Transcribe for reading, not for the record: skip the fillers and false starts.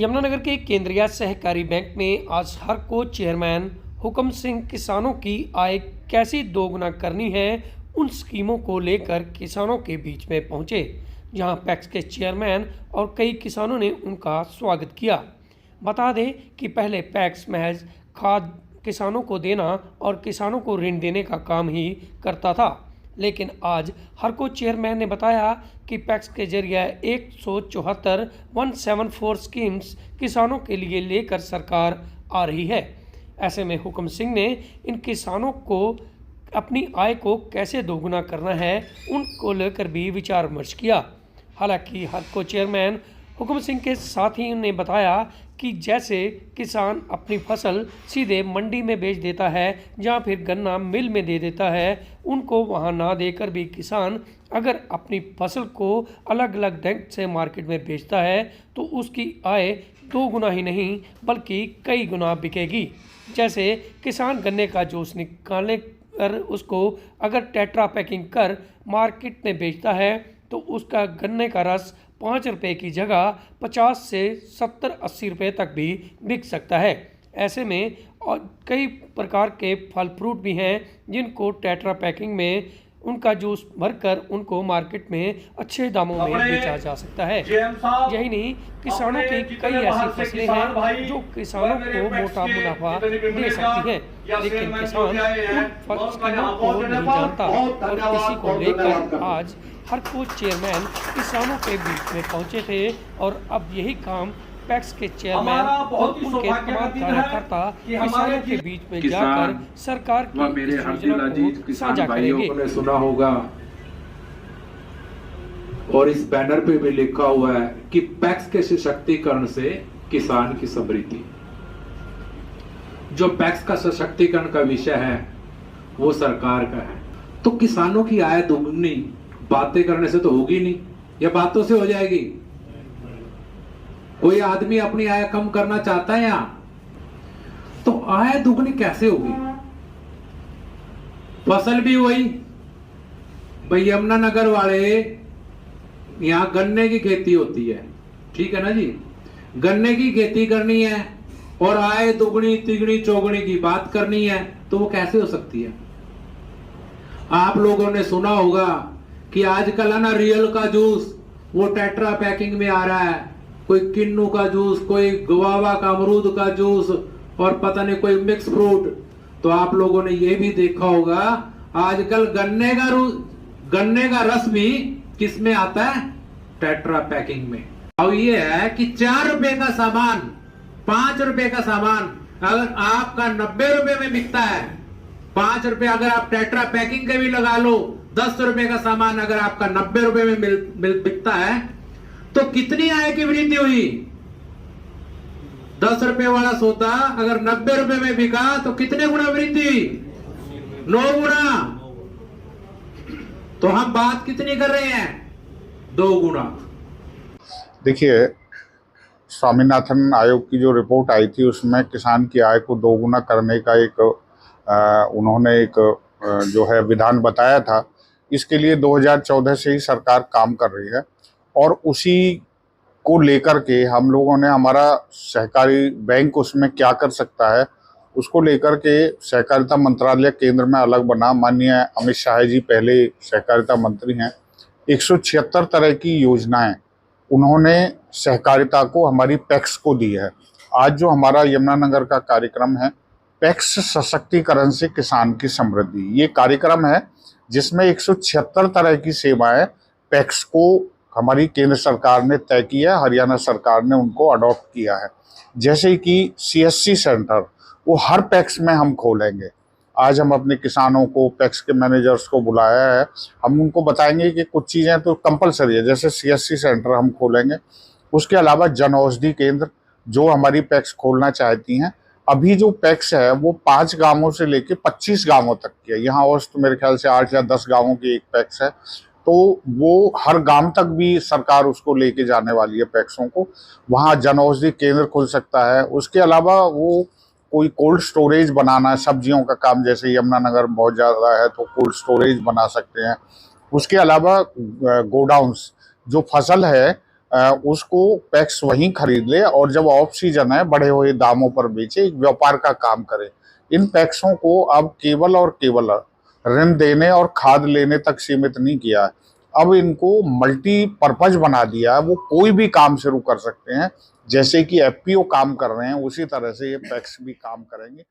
यमुनानगर के केंद्रीय सहकारी बैंक में आज हरको चेयरमैन हुक्म सिंह किसानों की आय कैसे दोगुना करनी है उन स्कीमों को लेकर किसानों के बीच में पहुंचे, जहां पैक्स के चेयरमैन और कई किसानों ने उनका स्वागत किया। बता दें कि पहले पैक्स महज खाद किसानों को देना और किसानों को ऋण देने का काम ही करता था, लेकिन आज हरको चेयरमैन ने बताया कि पैक्स के जरिए 174 स्कीम्स किसानों के लिए लेकर सरकार आ रही है। ऐसे में हुक्म सिंह ने इन किसानों को अपनी आय को कैसे दोगुना करना है उनको लेकर भी विचार विमर्श किया। हालांकि हरको चेयरमैन हुक्म सिंह के साथी ने बताया कि जैसे किसान अपनी फसल सीधे मंडी में बेच देता है या फिर गन्ना मिल में दे देता है, उनको वहां ना देकर भी किसान अगर अपनी फसल को अलग अलग ढंग से मार्केट में बेचता है तो उसकी आय 2 गुना ही नहीं बल्कि कई गुना बिकेगी। जैसे किसान गन्ने का जूस निकालने कर उसको अगर टेट्रा पैकिंग कर मार्केट में बेचता है तो उसका गन्ने का रस 5 रुपये की जगह 50 से 70-80 रुपये तक भी बिक सकता है। ऐसे में और कई प्रकार के फल फ्रूट भी हैं जिनको टेट्रा पैकिंग में उनका जूस भरकर उनको मार्केट में अच्छे दामों में बेचा जा सकता है। यही नहीं, किसानों की कई ऐसी फसलें हैं जो किसानों को मोटा मुनाफा दे सकती हैं, लेकिन किसान उन फसलों को नहीं जानता और इसी को लेकर आज हरको चेयरमैन किसानों के बीच में पहुंचे थे और अब यही काम पैक्स के चेयरमैन और उनके तमाम कार्यकर्ता किसानों के बीच में जाकर सरकार की मेरे योजना को साझा करेंगे। ने सुना होगा और इस बैनर पे भी लिखा हुआ है कि पैक्स के सशक्तिकरण से किसान की समृद्धि। जो पैक्स का सशक्तिकरण का विषय है वो सरकार का है, तो किसानों की आय दोगुनी बातें करने से तो होगी नहीं, या बातों से हो जाएगी। कोई आदमी अपनी आय कम करना चाहता है यहां, तो आय दुगनी कैसे होगी? फसल भी वही भाई, यमुनानगर वाले यहां गन्ने की खेती होती है, ठीक है ना जी, गन्ने की खेती करनी है और आय दुगनी तिगनी चौगुनी की बात करनी है, तो वो कैसे हो सकती है? आप लोगों ने सुना होगा कि आजकल है ना रियल का जूस वो टेट्रा पैकिंग में आ रहा है, कोई किन्नू का जूस, कोई गुआवा का अमरूद का जूस और पता नहीं कोई मिक्स फ्रूट। तो आप लोगों ने ये भी देखा होगा आजकल गन्ने का रस भी किस में आता है? टेट्रा पैकिंग में। अब ये है कि 4 रुपए का सामान, 5 रुपए का सामान अगर आपका 90 रुपए में बिकता है, 5 रुपए अगर आप टेट्रा पैकिंग के भी लगा लो, 10 रुपए का सामान अगर आपका 90 रुपए में बिकता है तो कितनी आय की वृद्धि हुई? 10 रुपए वाला सोता अगर 90 रुपए में बिका तो कितने गुना वृद्धि? 9 गुना। तो हम बात कितनी कर रहे हैं? 2 गुना। देखिए, स्वामीनाथन आयोग की जो रिपोर्ट आई थी उसमें किसान की आय को 2 गुना करने का उन्होंने एक जो है विधान बताया था। इसके लिए 2014 से ही सरकार काम कर रही है और उसी को लेकर के हम लोगों ने हमारा सहकारी बैंक उसमें क्या कर सकता है उसको लेकर के सहकारिता मंत्रालय केंद्र में अलग बना। माननीय अमित शाह जी पहले सहकारिता मंत्री हैं। 176 तरह की योजनाएं उन्होंने सहकारिता को, हमारी पैक्स को दी है। आज जो हमारा यमुनानगर का कार्यक्रम है पैक्स सशक्तिकरण से किसान की समृद्धि, ये कार्यक्रम है जिसमें 176 तरह की सेवाएं पैक्स को हमारी केंद्र सरकार ने तय किया है, हरियाणा सरकार ने उनको अडॉप्ट किया है। जैसे कि CSC सेंटर वो हर पैक्स में हम खोलेंगे। आज हम अपने किसानों को, पैक्स के मैनेजर्स को बुलाया है, हम उनको बताएंगे कि कुछ चीज़ें तो कंपलसरी है, जैसे CSC सेंटर हम खोलेंगे। उसके अलावा जन औषधि केंद्र जो हमारी पैक्स खोलना चाहती हैं, अभी जो पैक्स है वो 5 गांवों से लेके 25 गांवों तक की है। यहाँ औसत तो मेरे ख्याल से 8 या 10 गांवों की एक पैक्स है, तो वो हर गांव तक भी सरकार उसको लेके जाने वाली है पैक्सों को। वहाँ जन औषधि केंद्र खुल सकता है। उसके अलावा वो कोई कोल्ड स्टोरेज बनाना है, सब्जियों का काम, जैसे यमुनानगर बहुत ज़्यादा है तो कोल्ड स्टोरेज बना सकते हैं। उसके अलावा गोडाउन्स, जो फसल है उसको पैक्स वहीं खरीद ले और जब ऑफ सीजन है बढ़े हुए दामों पर बेचे, एक व्यापार का काम करे। इन पैक्सों को अब केवल और केवल ऋण देने और खाद लेने तक सीमित नहीं किया है, अब इनको मल्टीपर्पज बना दिया है। वो कोई भी काम शुरू कर सकते हैं, जैसे कि एफपीओ काम कर रहे हैं उसी तरह से ये पैक्स भी काम करेंगे।